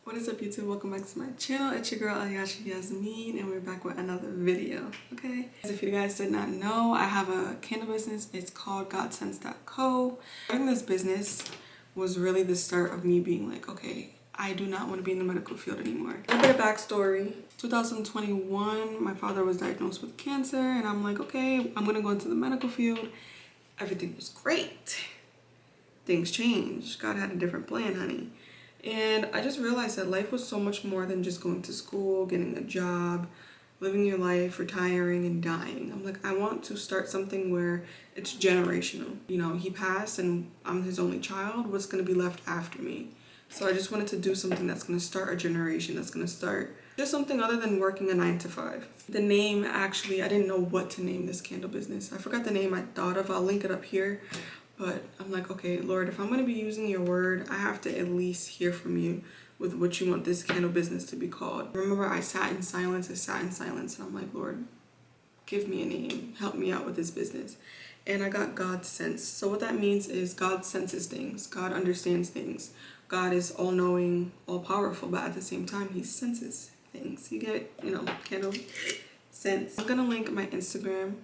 What is up, YouTube? Welcome back to my channel. It's your girl Ayasha Yasmin, and we're back with another video. Okay, if you guys did not know, I have a candle business. It's called godsends.co. Starting this business was really the start of me being like, okay, I do not want to be in the medical field anymore. A bit of backstory: 2021, my father was diagnosed with cancer, and I'm like, okay, I'm gonna go into the medical field. Everything was great. Things changed. God had a different plan, honey. And I just realized that life was so much more than just going to school, getting a job, living your life, retiring, and dying. I'm like, I want to start something where it's generational. You know, he passed and I'm his only child. What's going to be left after me? So I just wanted to do something that's going to start a generation, that's going to start just something other than working a 9-to-5. The name, actually, I didn't know what to name this candle business. I forgot the name I thought of. I'll link it up here. But I'm like, okay, Lord, if I'm going to be using your word, I have to at least hear from you with what you want this candle business to be called. Remember, I sat in silence, and I'm like, Lord, give me a name. Help me out with this business. And I got God sense. So what that means is God senses things. God understands things. God is all-knowing, all-powerful, but at the same time, he senses things. You get, candle sense. I'm going to link my Instagram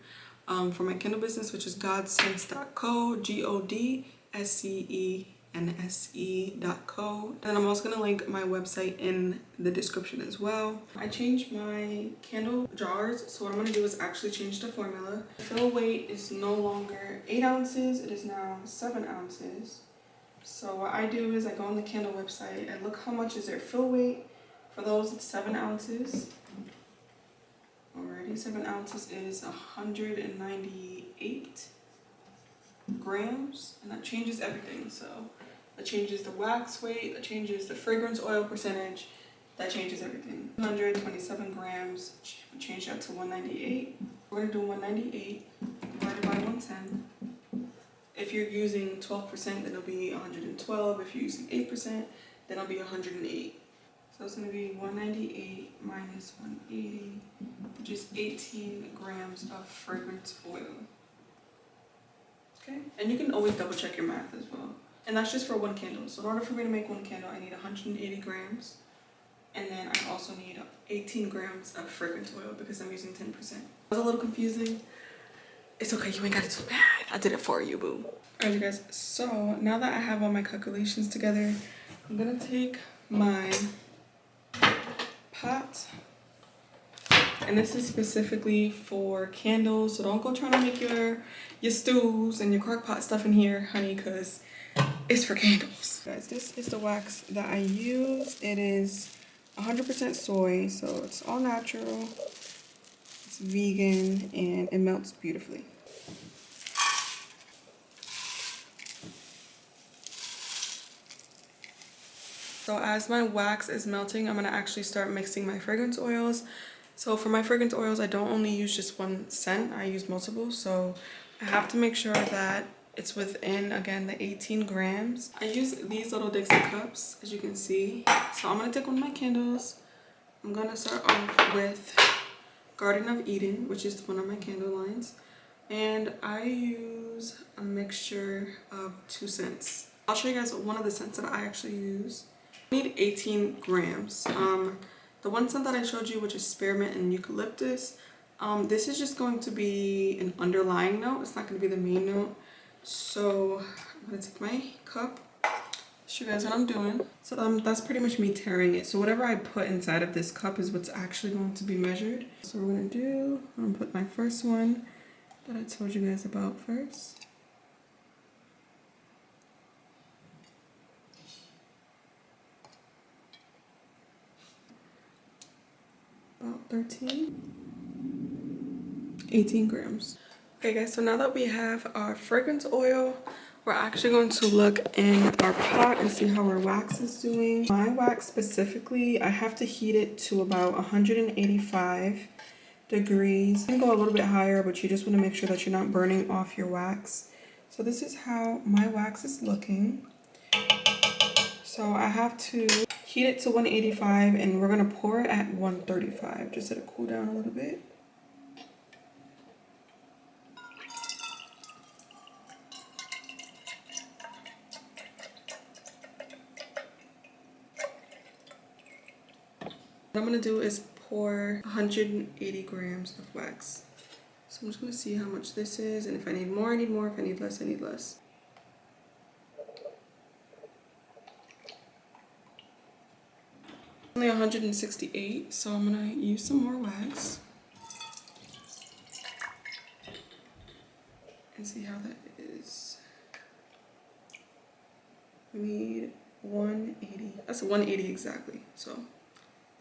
for my candle business, which is godsence.co, godscense.co. And I'm also going to link my website in the description as well. I changed my candle jars, so what I'm going to do is actually change the formula. The fill weight is no longer 8 ounces, it is now 7 ounces. So what I do is I go on the candle website and look how much is their fill weight. For those, it's 7 ounces. Alrighty, 7 ounces is 198 grams, and that changes everything. So that changes the wax weight, that changes the fragrance oil percentage, that changes everything. 127 grams, we change that to 198. We're gonna do 198 divided by 110. If you're using 12%, then it'll be 112. If you're using 8%, then it'll be 108. So it's going to be 198 minus 180, which is 18 grams of fragrance oil. Okay? And you can always double check your math as well. And that's just for one candle. So in order for me to make one candle, I need 180 grams. And then I also need 18 grams of fragrance oil because I'm using 10%. It was a little confusing. It's okay, you ain't got it too bad. I did it for you, boo. Alright, you guys. So now that I have all my calculations together, I'm going to take my pot, and this is specifically for candles, so don't go trying to make your stews and your crock pot stuff in here, honey, because it's for candles. Guys, this is the wax that I use. It is 100% soy, so it's all natural, it's vegan, and it melts beautifully. So as my wax is melting, I'm going to actually start mixing my fragrance oils. So for my fragrance oils, I don't only use just one scent, I use multiple. So I have to make sure that it's within, again, the 18 grams. I use these little Dixie cups, as you can see. So I'm going to take one of my candles. I'm going to start off with Garden of Eden, which is one of my candle lines. And I use a mixture of 2 scents. I'll show you guys one of the scents that I actually use. I need 18 grams. The one scent that I showed you, which is spearmint and eucalyptus, this is just going to be an underlying note. It's not going to be the main note. So I'm going to take my cup, show you guys what I'm doing. So that's pretty much me tearing it. So whatever I put inside of this cup is what's actually going to be measured. So we're going to do, I'm going to put my first one that I told you guys about first. About 18 grams. Okay guys, so now that we have our fragrance oil, we're actually going to look in our pot and see how our wax is doing. My wax specifically, I have to heat it to about 185 degrees. You can go a little bit higher, but you just want to make sure that you're not burning off your wax. So this is how my wax is looking. So I have to heat it to 185 and we're going to pour it at 135. Just let it cool down a little bit. What I'm gonna do is pour 180 grams of wax. So I'm just gonna see how much this is, and if I need more, I need more. If I need less, I need less. Only 168, so I'm gonna use some more wax and see how that is. We need 180. That's 180 exactly, so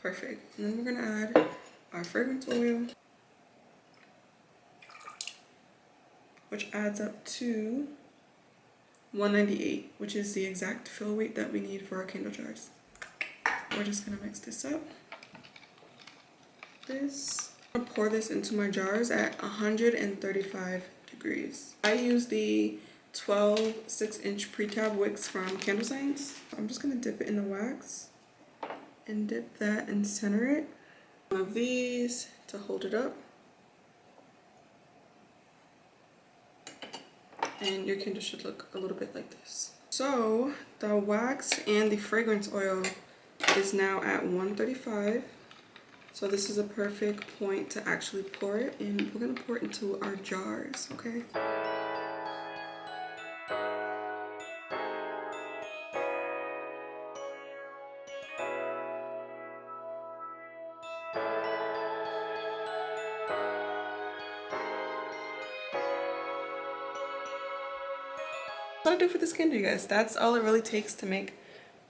perfect. And then we're gonna add our fragrance oil, which adds up to 198, which is the exact fill weight that we need for our candle jars. We're just gonna mix this up. I'm gonna pour this into my jars at 135 degrees. I use the 12 6-inch pre-tab wicks from Candle Science. I'm just gonna dip it in the wax and dip that and center it. One of these to hold it up. And your candle should look a little bit like this. So the wax and the fragrance oil is now at 135. So this is a perfect point to actually pour it, and we're gonna pour it into our jars, okay? What I do for this candle, you guys. That's all it really takes to make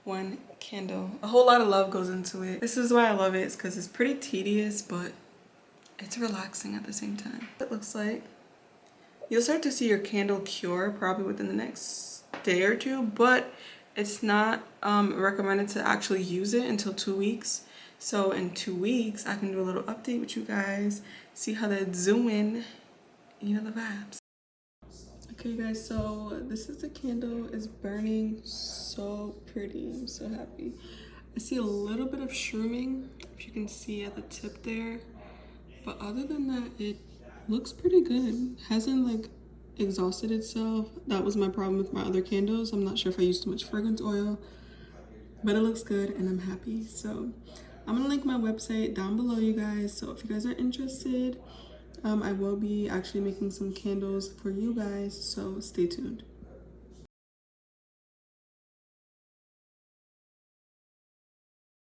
one candle. A whole lot of love goes into it. This is why I love it. It's because it's pretty tedious, but it's relaxing at the same time. It looks like you'll start to see your candle cure probably within the next day or two, but it's not recommended to actually use it until 2 weeks. So in 2 weeks, I can do a little update with you guys, see how that zoom in, you know, the vibes. Okay guys, so this is the candle. It's burning so pretty. I'm so happy. I see a little bit of shrooming, if you can see at the tip there, but other than that, it looks pretty good. Hasn't like exhausted itself. That was my problem with my other candles. I'm not sure if I used too much fragrance oil, but it looks good and I'm happy. So I'm gonna link my website down below, you guys. So if you guys are interested, I will be actually making some candles for you guys, so stay tuned.